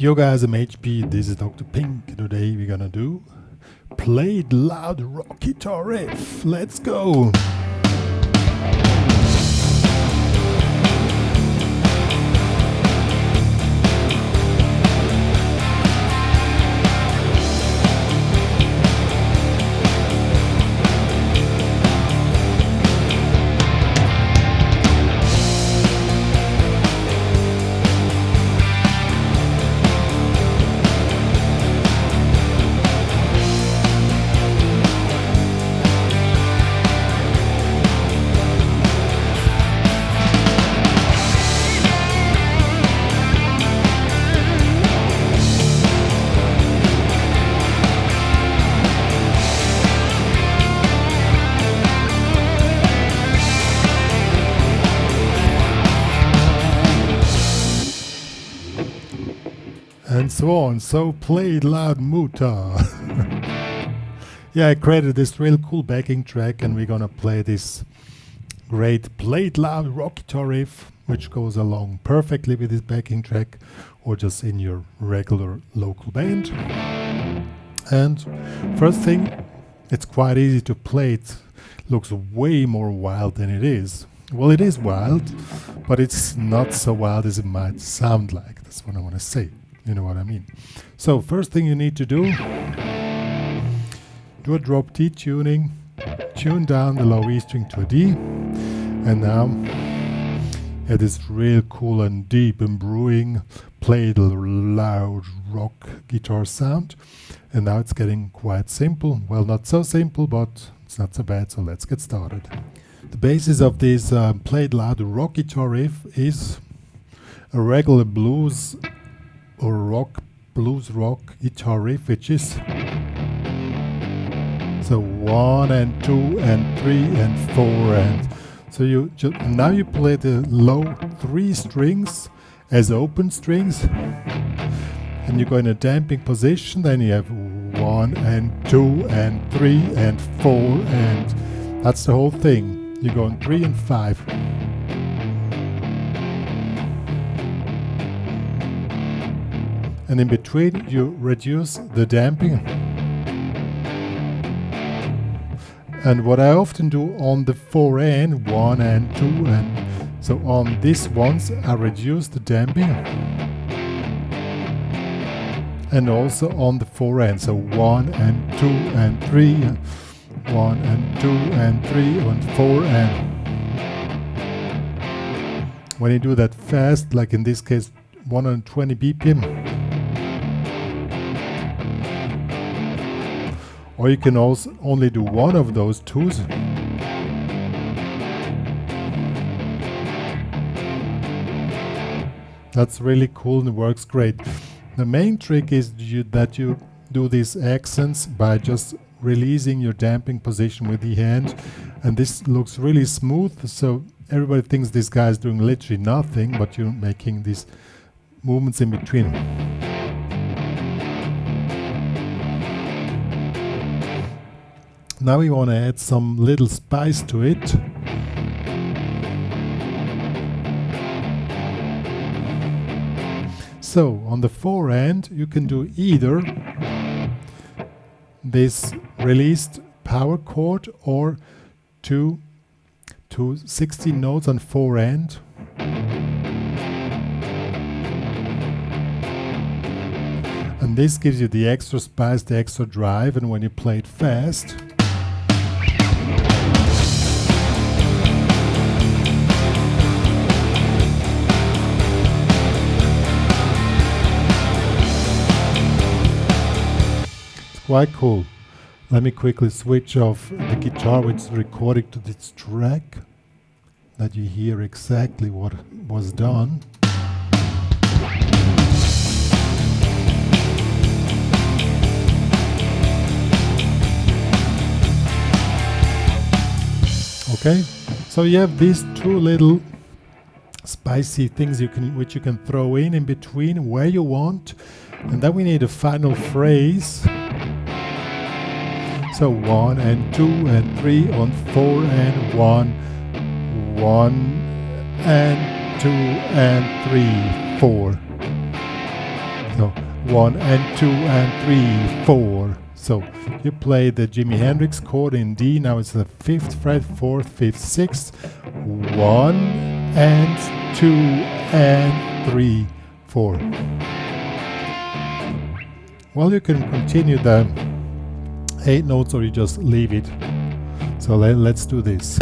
Yo guys, I'm HP, this is Dr. Pink. Today we're gonna do Play It Loud rock guitar riff. Let's go! And so on, so Play It Loud Muta. Yeah, I created this real cool backing track and we're gonna play this great Play It Loud rock guitar riff, which goes along perfectly with this backing track or just in your regular local band. And first thing, it's quite easy to play. It looks way more wild than it is. Well, it is wild, but it's not so wild as it might sound like. That's what I want to say. You know what I mean? So first thing you need to do a drop D tuning, tune down the low E string to a D, and now it is real cool and deep and brewing, play the loud rock guitar sound. And now it's getting quite simple. Well, not so simple, but it's not so bad, so let's get started. The basis of this Play It Loud rock guitar riff is a regular blues or blues rock guitar riff, which is so 1 and 2 and 3 and 4, and so you now you play the low 3 strings as open strings, and you go in a damping position. Then you have 1 and 2 and 3 and 4, and that's the whole thing. You go on 3 and 5. And in between you reduce the damping. And what I often do on the 4 and 1 and 2, and so on these ones I reduce the damping. And also on the 4 and, so 1 and 2 and 3, 1 and 2 and 3 and 4 and. When you do that fast, like in this case 120 BPM, or you can also only do one of those twos. That's really cool and works great. The main trick is that you do these accents by just releasing your damping position with the hand, and this looks really smooth, so everybody thinks this guy is doing literally nothing, but you're making these movements in between. Now we want to add some little spice to it. So on the 4 and you can do either this released power chord or two 16 notes on 4 and. And this gives you the extra spice, the extra drive, and when you play it fast, quite cool. Let me quickly switch off the guitar which is recording to this track, that you hear exactly what was done. Okay, so you have these two little spicy things which you can throw in between where you want, and then we need a final phrase. So 1 and 2 and 3 on 4 and 1, 1 and 2 and 3, 4. So 1 and 2 and 3, 4. So you play the Jimi Hendrix chord in D. Now it's the 5th fret, 4th, 5th, 6th. 1 and 2 and 3, 4. Well, you can continue the 8 notes or you just leave it. So let's do this.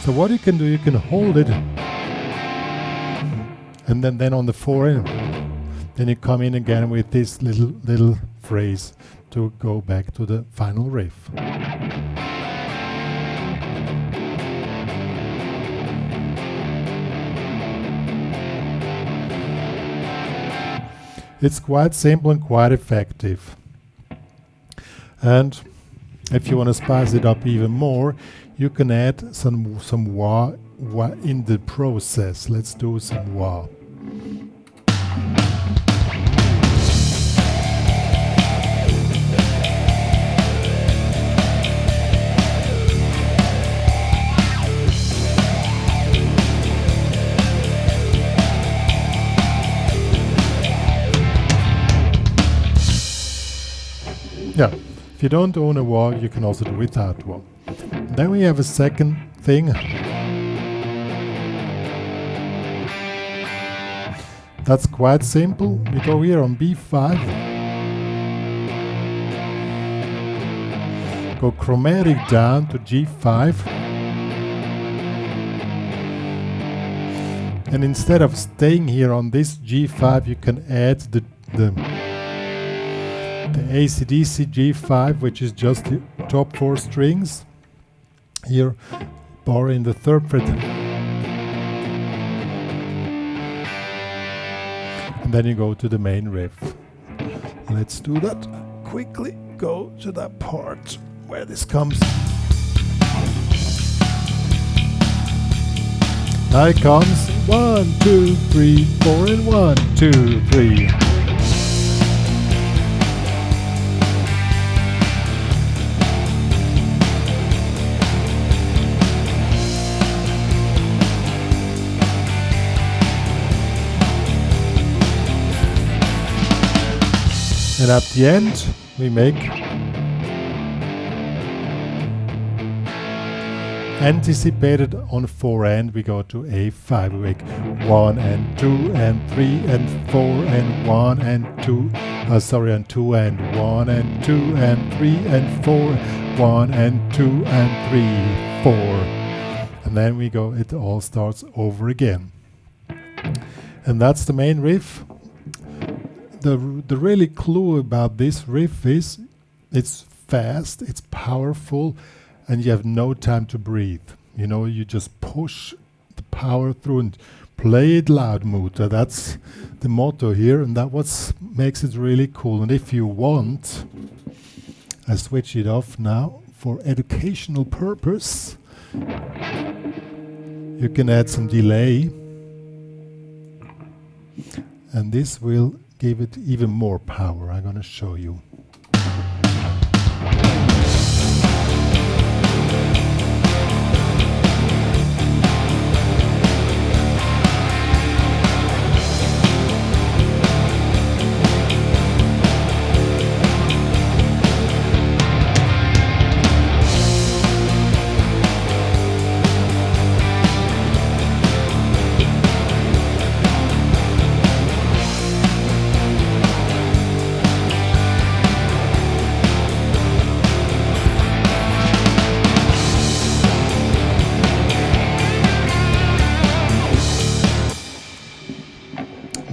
So what you can do, you can hold it, and then on the 4 end, then you come in again with this little phrase to go back to the final riff. It's quite simple and quite effective. And if you want to spice it up even more, you can add some wah in the process. Let's do some wah. Yeah, if you don't own a wah, you can also do without one. Then we have a second thing. That's quite simple. We go here on B5. Go chromatic down to G5. And instead of staying here on this G5, you can add the AC/DC G5, which is just the top 4 strings. Here, bar in the 3rd fret. And then you go to the main riff. Let's do that quickly. Go to that part where this comes. Now it comes 1, 2, 3, 4, and 1, 2, 3. And at the end, we make anticipated on 4 and we go to A5. We make 1 and 2 and 3 and 4 and 1 and 2. And 2 and 1 and 2 and 3 and 4. 1 and 2 and 3, 4. And then we go, it all starts over again. And that's the main riff. The really clue about this riff is it's fast, it's powerful, and you have no time to breathe. You know, you just push the power through and play it loud, Muta. That's the motto here, and that's what makes it really cool. And if you want, I switch it off now for educational purpose. You can add some delay, and this will give it even more power. I'm going to show you.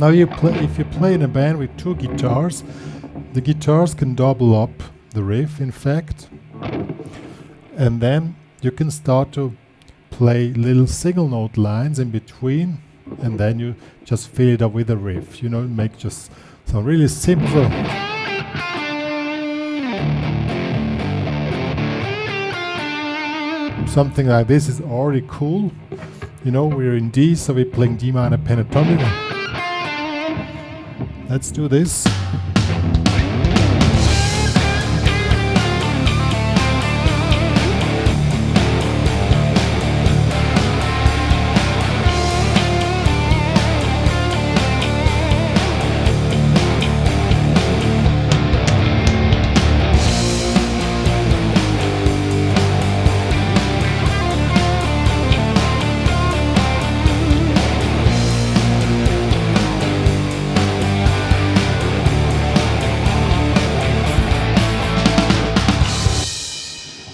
Now if you play in a band with 2 guitars, the guitars can double up the riff, in fact. And then you can start to play little single note lines in between, and then you just fill it up with a riff. You know, make just some really simple. Something like this is already cool. You know, we're in D, so we're playing D minor pentatonic. Let's do this.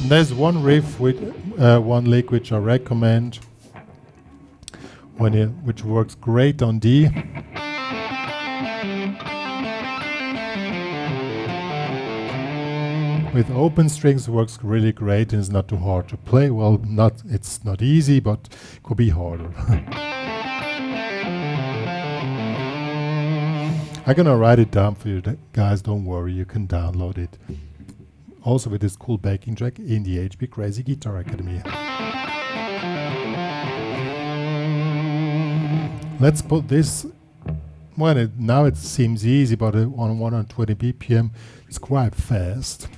And there's one riff with one lick which I recommend, which works great on D. With open strings works really great and it's not too hard to play. Well, it's not easy, but it could be harder. I'm gonna write it down for you guys, don't worry, you can download it. Also with this cool backing track in the HPCrazy Guitar Academy. Let's put this, well, now it seems easy, but on 120 BPM, it's quite fast.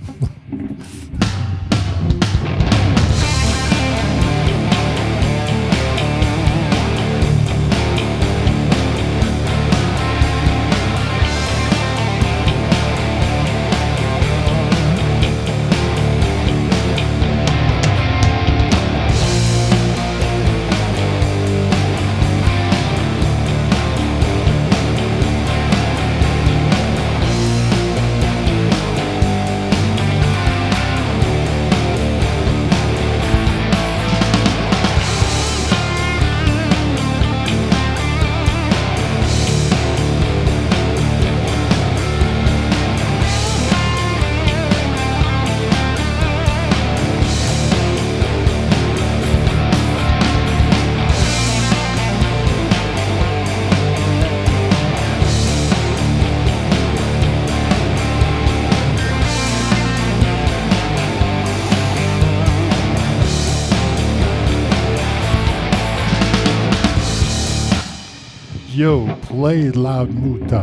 Yo, play it loud, Muta.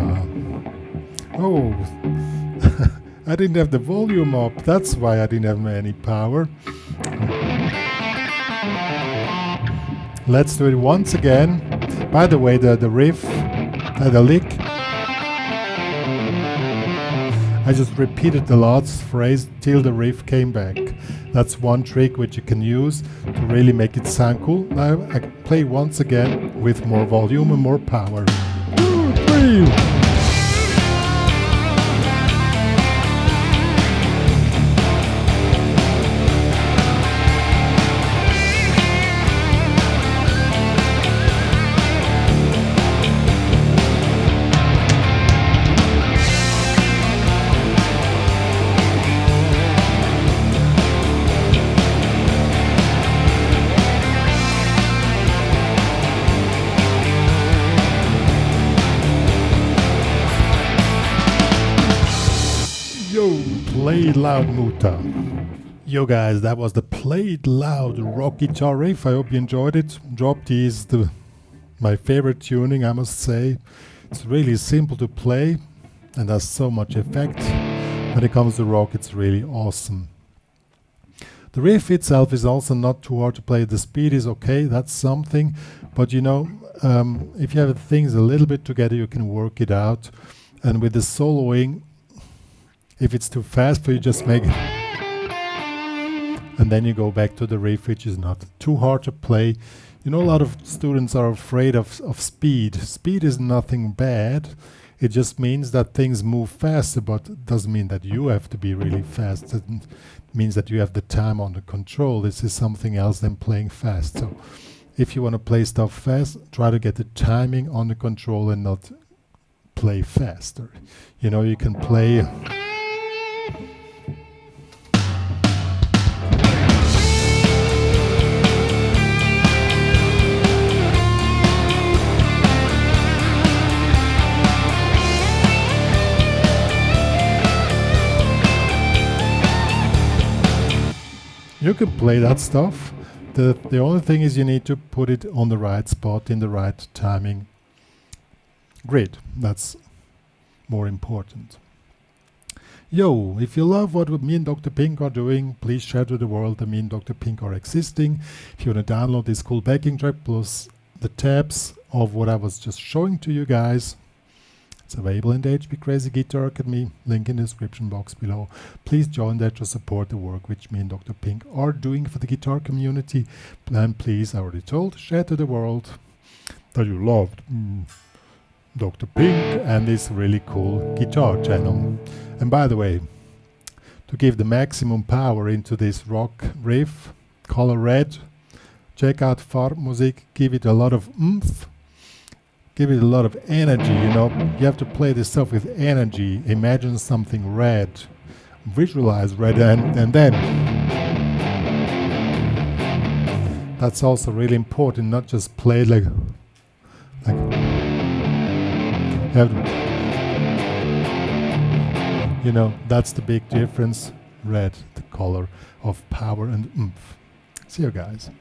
Oh, I didn't have the volume up. That's why I didn't have any power. Let's do it once again. By the way, the riff, the lick, I just repeated the last phrase till the riff came back. That's one trick which you can use to really make it sound cool. Now I play once again with more volume and more power. 2, 3. Play it loud, Muta. Yo guys, that was the Play It Loud rock guitar riff. I hope you enjoyed it. Drop D is my favorite tuning, I must say. It's really simple to play and has so much effect. When it comes to rock, it's really awesome. The riff itself is also not too hard to play. The speed is okay, that's something. But you know, if you have things a little bit together, you can work it out. And with the soloing, if it's too fast for you, just make it. And then you go back to the riff, which is not too hard to play. You know, a lot of students are afraid of speed. Speed is nothing bad. It just means that things move faster, but it doesn't mean that you have to be really fast. It means that you have the time under control. This is something else than playing fast. So if you want to play stuff fast, try to get the timing under control and not play faster. You know, you can play... You can play that stuff. The only thing is you need to put it on the right spot in the right timing grid. That's more important. Yo, if you love what me and Dr. Pink are doing, please share to the world that me and Dr. Pink are existing. If you want to download this cool backing track plus the tabs of what I was just showing to you guys, it's available in the HPCrazy Guitar Academy, link in the description box below. Please join there to support the work which me and Dr. Pink are doing for the guitar community. And please, I already told, share to the world that you loved Dr. Pink and this really cool guitar channel. And by the way, to give the maximum power into this rock riff. Color red. Check out Farbmusik, give it a lot of oomph, give it a lot of energy, you know. You have to play this stuff with energy. Imagine something red, visualize red, and then that's also really important, not just play like have, you know, that's the big difference. Red, the color of power and oomph. See you guys.